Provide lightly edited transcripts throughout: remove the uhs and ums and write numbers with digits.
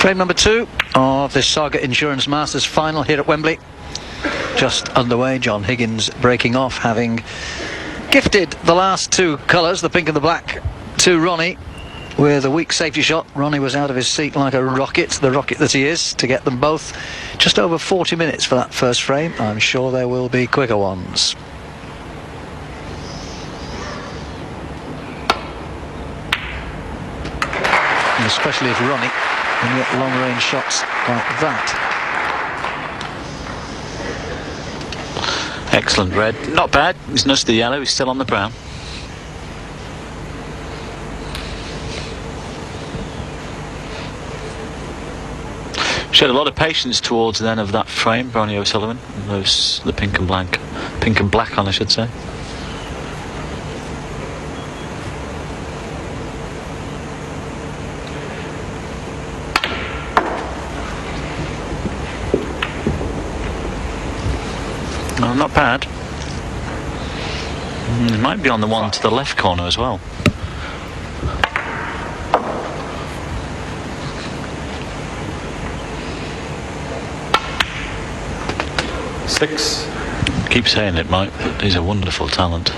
Frame number 2 of this Saga Insurance Masters final here at Wembley. Just underway. John Higgins breaking off, having gifted the last 2 colours, the pink and the black, to Ronnie with a weak safety shot. Ronnie was out of his seat like a rocket, the rocket that he is, to get them both. Just over 40 minutes for that first frame. I'm sure there will be quicker ones. And especially if Ronnie can get long-range shots like that. Excellent red. Not bad. He's nudged the yellow. He's still on the brown. Showed a lot of patience towards the end of that frame, Ronnie O'Sullivan. Those, the pink and black on, I should say. No, not bad. It might be on the one to the left corner as well. Six. Keep saying it, Mike, but he's a wonderful talent.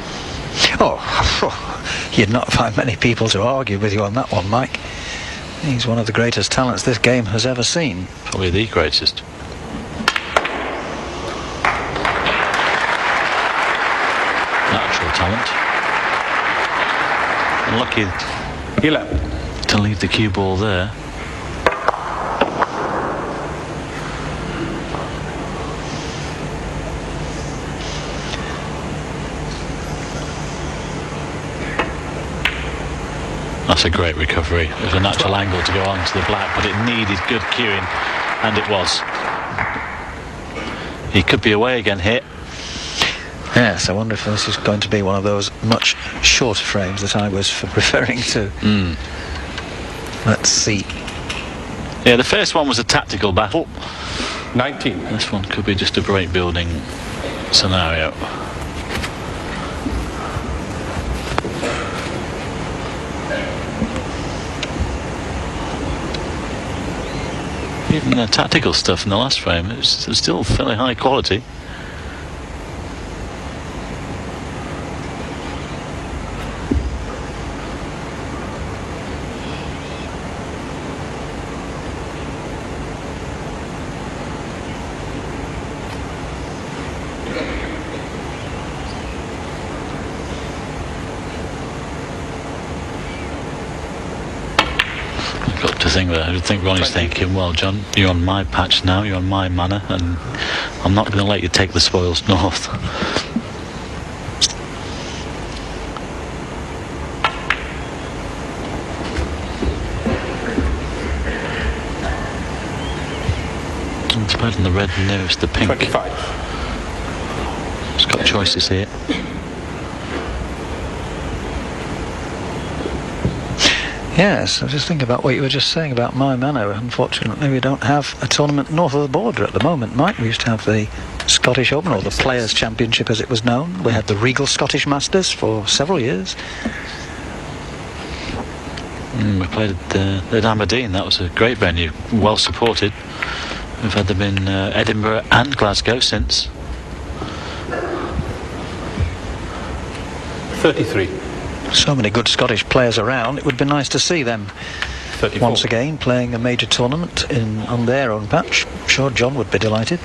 Oh, you'd not find many people to argue with you on that one, Mike. He's one of the greatest talents this game has ever seen. Probably the greatest. Natural talent. Unlucky 11 to leave the cue ball there. That's a great recovery. It was a natural angle to go on to the black, but it needed good cueing, and it was. He could be away again here. Yes, I wonder if this is going to be one of those much shorter frames that I was referring to. Let's see. Yeah, the first one was a tactical battle. 19. This one could be just a break building scenario. Even the tactical stuff in the last frame, it was still fairly high quality. I think Ronnie's thinking, well, John, you're on my patch now, you're on my manor, and I'm not going to let you take the spoils north. It's better than the red nearest the pink. 25. It's got choices here. Yes, I was just thinking about what you were just saying about my manor. Unfortunately, we don't have a tournament north of the border at the moment, Mike. We used to have the Scottish Open, or the Players' Championship as it was known. We had the Regal Scottish Masters for several years. We played at Aberdeen. That was a great venue, well supported. We've had them in Edinburgh and Glasgow since. 33. So many good Scottish players around. It would be nice to see them 34. once again playing a major tournament on their own patch. I'm sure John would be delighted.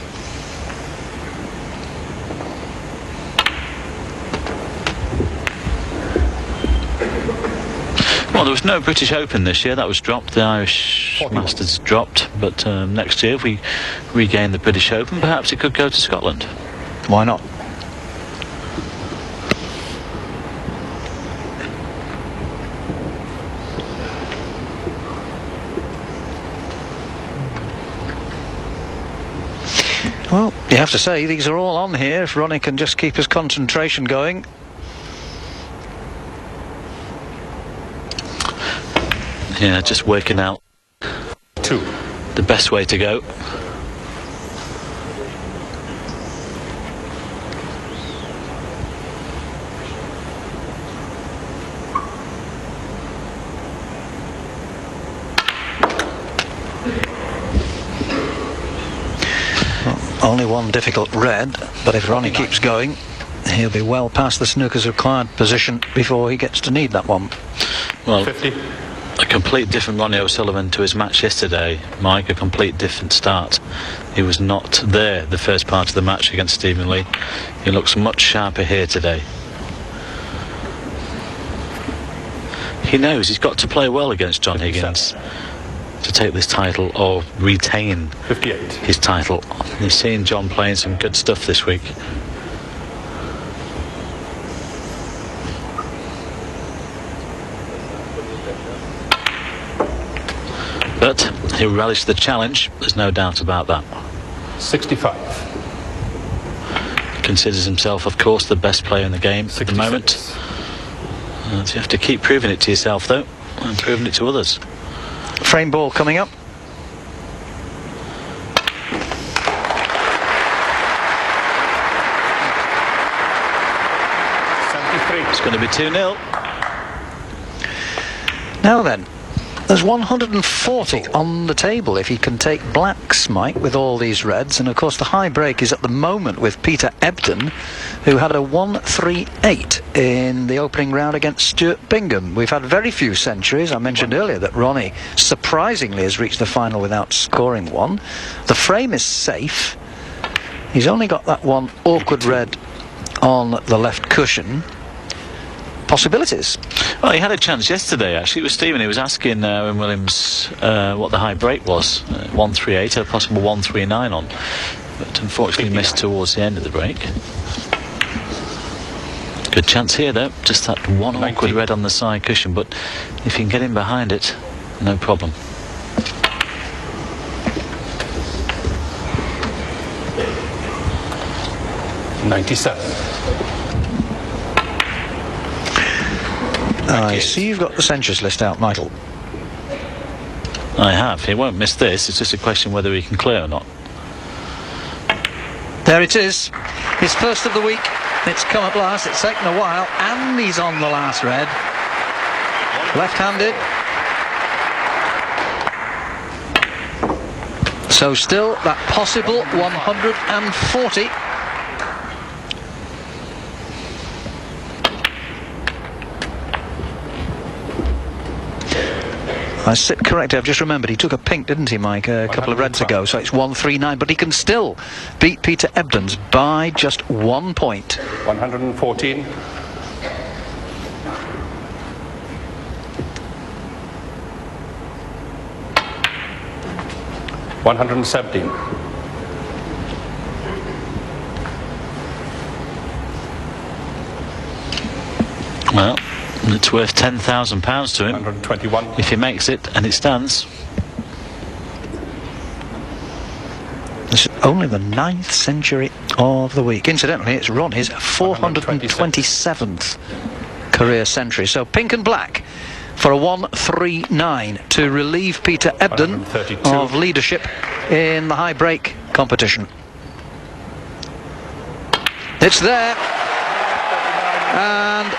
Well, there was no British Open this year. That was dropped. The Irish 41. Masters dropped. But next year, if we regain the British Open, perhaps it could go to Scotland. Why not? Well, you have to say, these are all on here. If Ronnie can just keep his concentration going. Yeah, just working out 2. the best way to go. Only one difficult red, but if Ronnie keeps going, he'll be well past the snooker's required position before he gets to need that one. Well, 50. a complete different Ronnie O'Sullivan to his match yesterday, Mike. A complete different start. He was not there the first part of the match against Stephen Lee. He looks much sharper here today. He knows he's got to play well against John Higgins to take this title or retain 58. his title. He's seen John playing some good stuff this week. But he'll relish the challenge, there's no doubt about that. 65. Considers himself, of course, the best player in the game at the moment. So you have to keep proving it to yourself, though, and proving it to others. Frame ball coming up. It's going to be 2-0. Now then, there's 140 on the table if he can take blacks, Mike, with all these reds. And of course the high break is at the moment with Peter Ebdon, who had a 138 in the opening round against Stuart Bingham. We've had very few centuries. I mentioned earlier that Ronnie surprisingly has reached the final without scoring one. The frame is safe. He's only got that one awkward red on the left cushion. Possibilities. Well, he had a chance yesterday, actually. It was Stephen. He was asking Owen Williams what the high break was. 138, a possible 139 on. But unfortunately missed towards the end of the break. Good chance here, though. Just that one awkward red on the side cushion. But if you can get in behind it, no problem. $97. I see you've got the centuries list out, Michael. I have. He won't miss this. It's just a question whether he can clear or not. There it is. His first of the week. It's come at last. It's taken a while. And he's on the last red. Left-handed. So still that possible 140. I sit correctly. I've just remembered he took a pink, didn't he, Mike, a couple of reds ago, so it's 139, but he can still beat Peter Ebdon's by just 1 point. 114. $117. Well, it's worth £10,000 to him 121. if he makes it, and it stands. This is only the 9th century of the week. Incidentally, it's Ronnie's 427th career century. So pink and black for a 139 to relieve Peter Ebdon 132. of leadership in the high break competition. It's there, and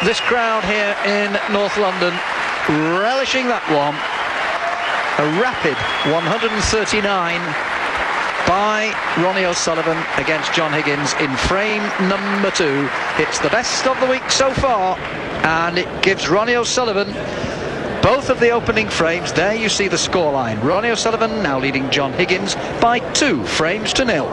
this crowd here in North London relishing that one. A rapid 139 by Ronnie O'Sullivan against John Higgins in frame number 2. It's the best of the week so far, and it gives Ronnie O'Sullivan both of the opening frames. There you see the scoreline. Ronnie O'Sullivan now leading John Higgins by 2 frames to 0.